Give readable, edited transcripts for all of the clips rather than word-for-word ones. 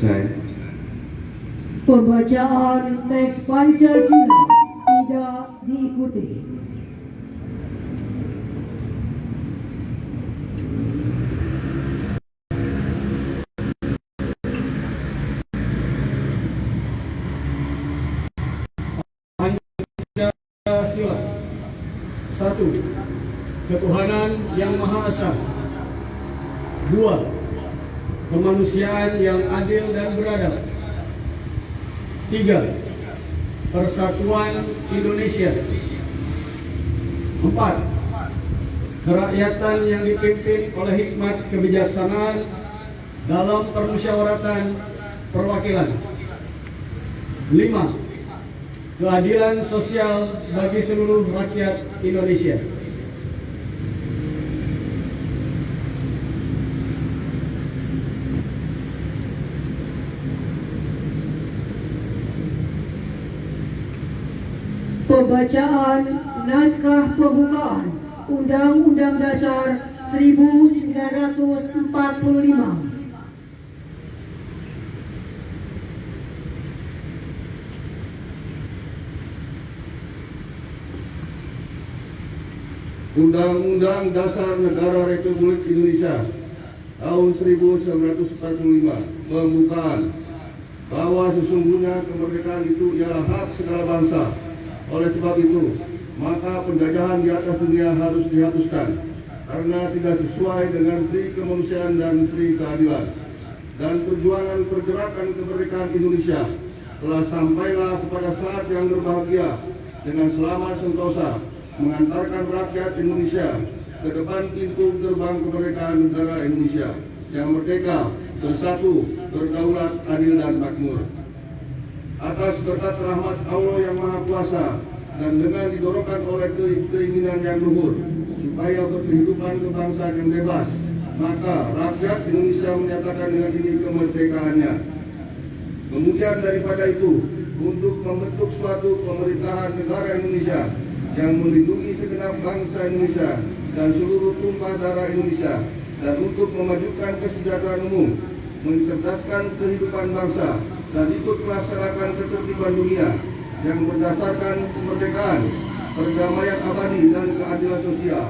Selesai. Pembacaan teks Pancasila tidak diikuti. Pancasila. 1. Ketuhanan yang Maha Esa. 2. Kemanusiaan yang adil dan beradab. 3. Persatuan Indonesia. 4. Kerakyatan yang dipimpin oleh hikmat kebijaksanaan dalam permusyawaratan perwakilan. 5. Keadilan sosial bagi seluruh rakyat Indonesia. Pembacaan naskah pembukaan Undang-Undang Dasar 1945. Undang-Undang Dasar Negara Republik Indonesia tahun 1945 pembukaan bahwa sesungguhnya kemerdekaan itu ialah hak segala bangsa. Oleh sebab itu, maka penjajahan di atas dunia harus dihapuskan karena tidak sesuai dengan pri kemanusiaan dan pri keadilan. Dan perjuangan pergerakan kemerdekaan Indonesia telah sampailah kepada saat yang berbahagia dengan selamat sentosa mengantarkan rakyat Indonesia ke depan pintu gerbang kemerdekaan negara Indonesia yang merdeka, bersatu, berdaulat, adil dan makmur. Atas berkat rahmat Allah yang Maha Kuasa dan dengan didorongkan oleh keinginan yang luhur supaya berkehidupan kebangsaan yang bebas, maka rakyat Indonesia menyatakan dengan ini kemerdekaannya. Kemudian daripada itu, untuk membentuk suatu pemerintahan negara Indonesia yang melindungi segenap bangsa Indonesia dan seluruh tumpah darah Indonesia, dan untuk memajukan kesejahteraan umum, mencerdaskan kehidupan bangsa, dan ikut melaksanakan ketertiban dunia yang berdasarkan kemerdekaan, perdamaian abadi dan keadilan sosial.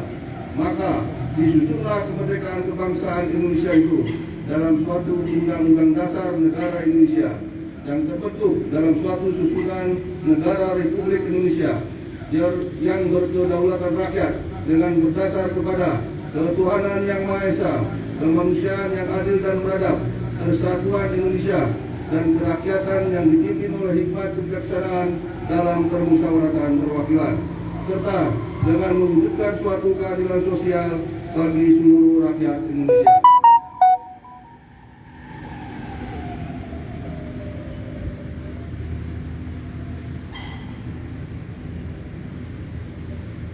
Maka disusunlah kemerdekaan kebangsaan Indonesia itu dalam suatu Undang-Undang Dasar Negara Indonesia yang terbentuk dalam suatu susunan Negara Republik Indonesia yang berkedaulatan rakyat dengan berdasar kepada ketuhanan yang Maha Esa, kemanusiaan yang adil dan beradab, persatuan Indonesia, dan kerakyatan yang dipimpin oleh hikmat kebijaksanaan dalam permusyawaratan perwakilan, serta dengan mewujudkan suatu keadilan sosial bagi seluruh rakyat Indonesia.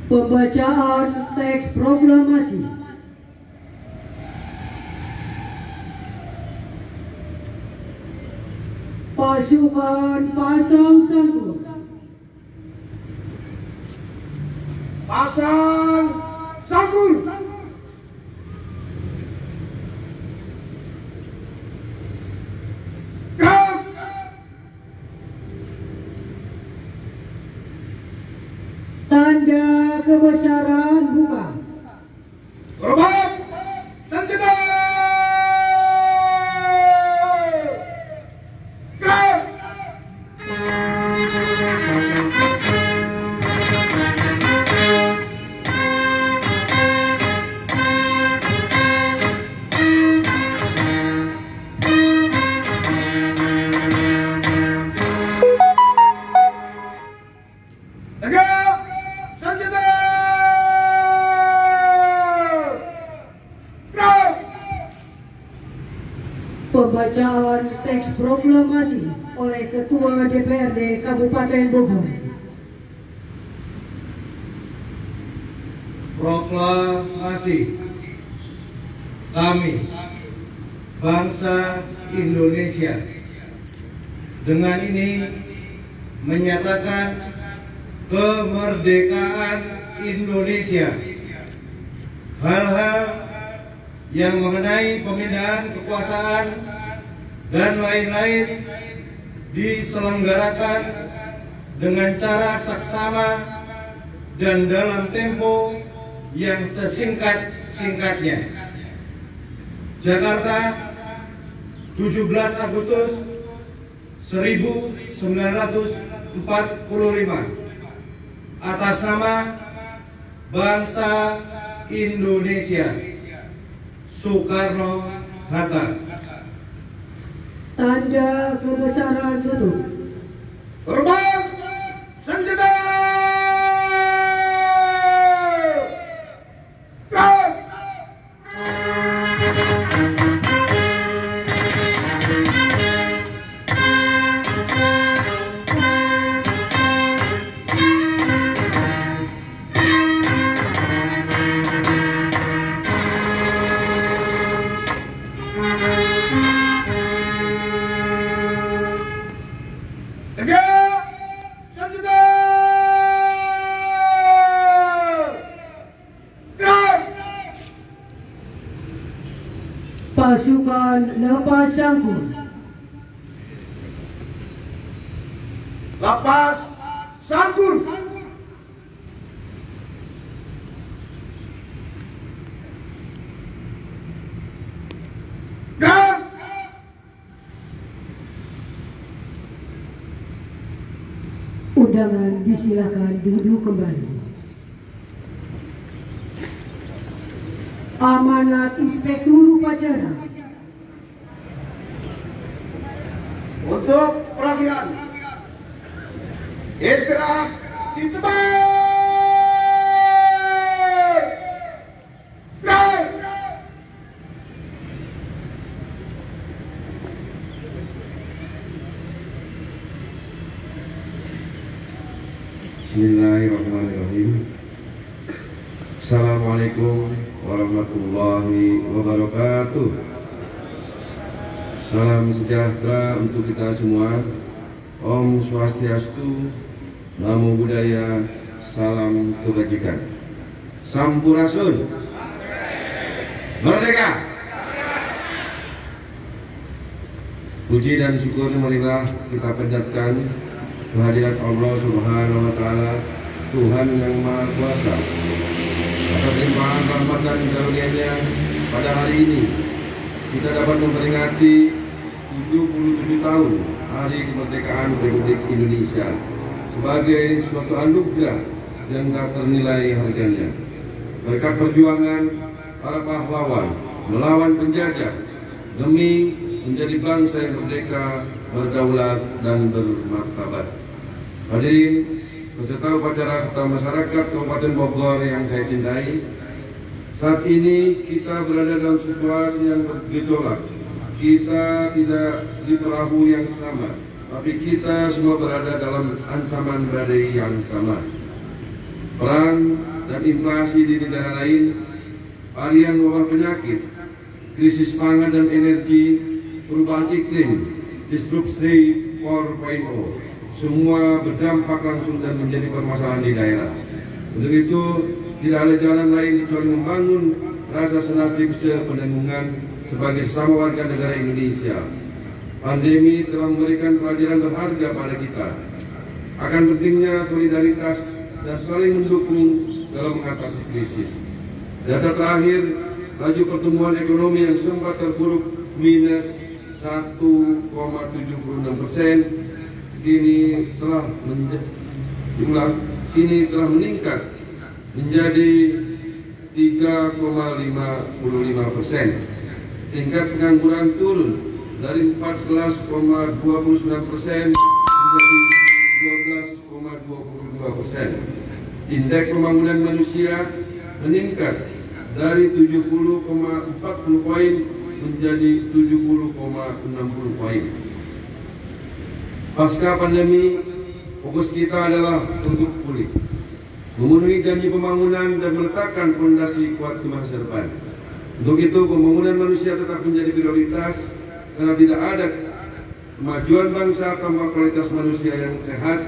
Pembacaan teks proklamasi. Pasukan pasang sanggul. Pasang sanggul. Gerak. Tanda kebesaran bunga. Hormat. Senjata. Gerak. Tegak. Senjata. Gerak. Pembacaan teks proklamasi oleh Ketua DPRD Kabupaten Bogor. Proklamasi. Kami, bangsa Indonesia, dengan ini menyatakan kemerdekaan Indonesia. Hal-hal yang mengenai pemindahan kekuasaan dan lain-lain diselenggarakan dengan cara saksama dan dalam tempo yang sesingkat-singkatnya. Jakarta, 17 Agustus 1945. Atas nama bangsa Indonesia, Soekarno-Hatta. Tanda kebesaran tutup. Hormat senjata. Gas. Tegak senjata. Gerak. Pasukan lepas sangkur. Lapas sangkur. Gerak. Undangan disilakan duduk kembali. Amanat Inspektur Upacara. Untuk peralihan bergerak di tempat. Gerak. Bismillahirrahmanirrahim. Assalamualaikum warahmatullahi wabarakatuh. Salam sejahtera untuk kita semua. Om Swastiastu, Namo Buddhaya, salam kebajikan. Sampurasun. Merdeka. Puji dan syukur marilah kita panjatkan kehadirat Allah Subhanahu wa Ta'ala, Tuhan yang Maha Kuasa, atas limpahan rahmat dan karunia-Nya. Pada hari ini kita dapat memperingati 77 tahun Hari Kemerdekaan Republik Indonesia sebagai suatu anugerah yang tak ternilai harganya. Berkat perjuangan para pahlawan melawan penjajah demi menjadi bangsa yang merdeka, berdaulat dan bermartabat. Hadirin peserta upacara serta masyarakat Kabupaten Bogor yang saya cintai, saat ini kita berada dalam situasi yang bergejolak. Kita tidak di perahu yang sama, tapi kita semua berada dalam ancaman badai yang sama. Perang dan invasi di negara lain, varian wabah penyakit, krisis pangan dan energi, perubahan iklim, disrupsi 4.0, semua berdampak langsung dan menjadi permasalahan di daerah. Untuk itu, tidak ada jalan lain kecuali membangun rasa senasib sepenanggungan sebagai sama warga negara Indonesia. Pandemi telah memberikan pelajaran berharga pada kita akan pentingnya solidaritas dan saling mendukung dalam mengatasi krisis. Data terakhir, laju pertumbuhan ekonomi yang sempat terpuruk minus 1,76% kini telah meningkat menjadi 3,55%. Tingkat pengangguran turun dari 14,29% menjadi 12,22%. Indeks pembangunan manusia meningkat dari 70,40 poin menjadi 70,60 poin. Pasca pandemi, fokus kita adalah untuk pulih, memenuhi janji pembangunan dan meletakkan fondasi kuat ke masa depan. Untuk itu, pembangunan manusia tetap menjadi prioritas karena tidak ada kemajuan bangsa tanpa kualitas manusia yang sehat,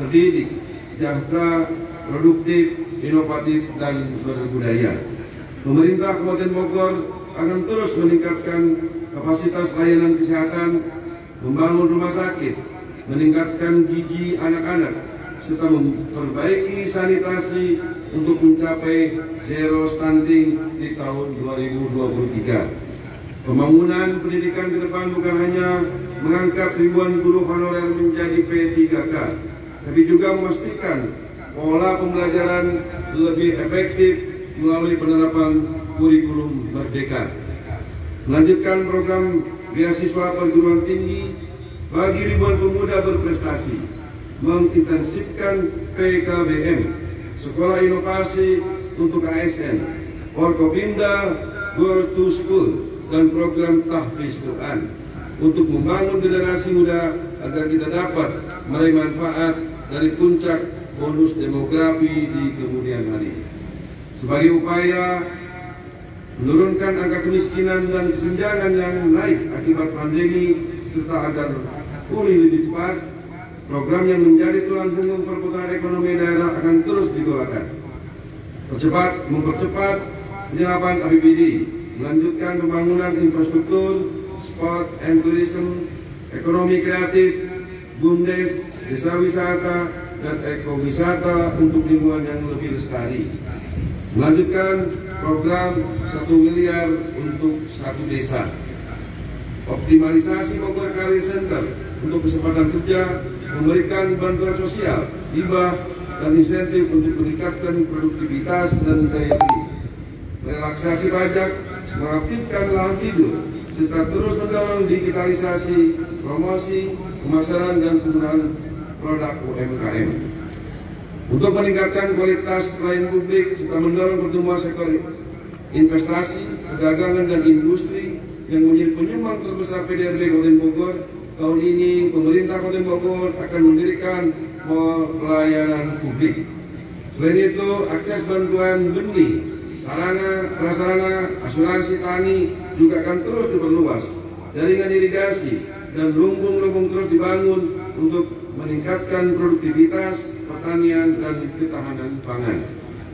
terdidik, sejahtera, produktif, inovatif, dan berbudaya. Pemerintah Kabupaten Bogor akan terus meningkatkan kapasitas layanan kesehatan, membangun rumah sakit, meningkatkan gizi anak-anak, serta memperbaiki sanitasi untuk mencapai zero stunting di tahun 2023. Pembangunan pendidikan ke depan bukan hanya mengangkat ribuan guru honorer menjadi P3K, tapi juga memastikan pola pembelajaran lebih efektif melalui penerapan kurikulum merdeka. Melanjutkan program beasiswa perguruan tinggi bagi ribuan pemuda berprestasi, mengintensifkan PKBM, sekolah inovasi untuk ASN, Forkopimda, Go to School, dan program tahfiz Quran untuk membangun generasi muda agar kita dapat meraih manfaat dari puncak bonus demografi di kemudian hari. Sebagai upaya menurunkan angka kemiskinan dan kesenjangan yang naik akibat pandemi serta agar pulih lebih cepat, program yang menjadi tulang punggung perputaran ekonomi daerah akan terus digalakan. Mempercepat penyerapan APBD, melanjutkan pembangunan infrastruktur, sport and tourism, ekonomi kreatif, BUMDes, desa wisata, dan ekowisata untuk lingkungan yang lebih lestari. Melanjutkan program 1 miliar untuk satu desa. Optimalisasi Bogor Career Center untuk kesempatan kerja, memberikan bantuan sosial, hibah, dan insentif untuk meningkatkan produktivitas dan daya beli. Relaksasi pajak, mengaktifkan lahan tidur, serta terus mendorong digitalisasi, promosi, pemasaran, dan penggunaan produk UMKM. Untuk meningkatkan kualitas pelayanan publik serta mendorong pertumbuhan sektor investasi, perdagangan, dan industri yang menjadi penyumbang terbesar PDRB Kabupaten Bogor, tahun ini pemerintah Kabupaten Bogor akan mendirikan mall pelayanan publik. Selain itu, akses bantuan benih, sarana, prasarana, asuransi tani juga akan terus diperluas. Jaringan irigasi dan lumbung-lumbung terus dibangun untuk meningkatkan produktivitas pertanian dan ketahanan pangan.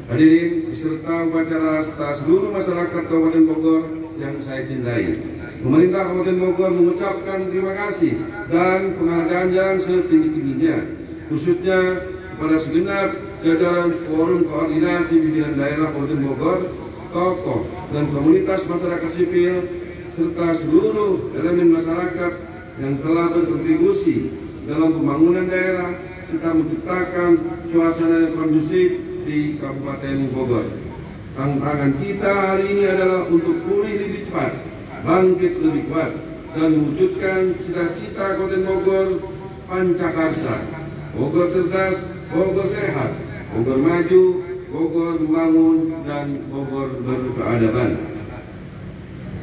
Hadirin peserta upacara serta seluruh masyarakat Kabupaten Bogor yang saya cintai, pemerintah Kabupaten Bogor mengucapkan terima kasih dan penghargaan yang setinggi-tingginya, khususnya kepada segenap jajaran Forum Koordinasi Pimpinan Daerah Kabupaten Bogor, tokoh dan komunitas masyarakat sipil, serta seluruh elemen masyarakat yang telah berkontribusi dalam pembangunan daerah serta menciptakan suasana yang kondusif di Kabupaten Bogor. Tantangan kita hari ini adalah untuk pulih lebih cepat, bangkit lebih kuat, dan mewujudkan cita-cita Kabupaten Bogor Pancakarsa. Bogor cerdas, Bogor sehat, Bogor maju, Bogor membangun, dan Bogor berkeadaban.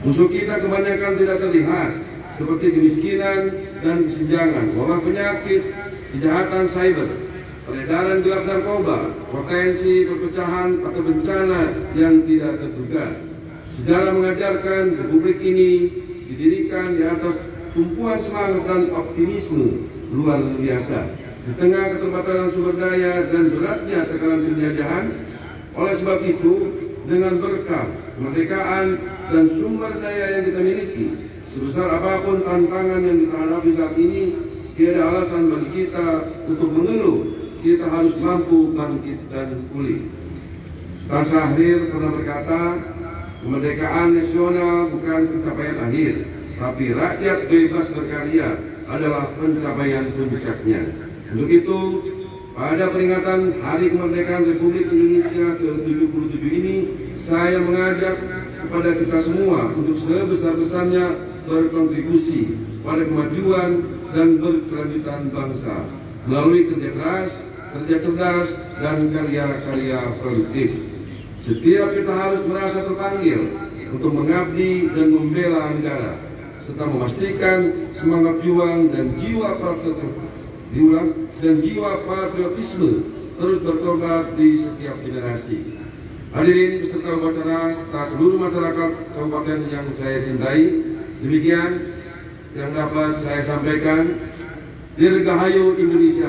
Musuh kita kebanyakan tidak terlihat, seperti kemiskinan dan kesenjangan, wabah penyakit, kejahatan cyber, peredaran gelap narkoba, potensi perpecahan atau bencana yang tidak terduga. Sejarah mengajarkan republik ini didirikan di atas tumpuan semangat dan optimisme luar biasa. Di tengah keterbatasan sumber daya dan beratnya tekanan penjajahan, oleh sebab itu, dengan berkah kemerdekaan dan sumber daya yang kita miliki, sebesar apapun tantangan yang kita hadapi saat ini, tidak ada alasan bagi kita untuk mengeluh. Kita harus mampu bangkit dan pulih. Sultan Syahrir pernah berkata, kemerdekaan nasional bukan pencapaian akhir, tapi rakyat bebas berkarya adalah pencapaian puncaknya. Untuk itu, pada peringatan Hari Kemerdekaan Republik Indonesia ke-77 ini, saya mengajak kepada kita semua untuk sebesar-besarnya berkontribusi pada kemajuan dan berkelanjutan bangsa melalui kerja keras, kerja cerdas, dan karya-karya produktif. Setiap kita harus merasa terpanggil untuk mengabdi dan membela negara, serta memastikan semangat juang dan jiwa patriotisme terus berkobar di setiap generasi. Hadirin peserta upacara serta seluruh masyarakat kabupaten yang saya cintai, demikian yang dapat saya sampaikan. Dirgahayu Indonesia.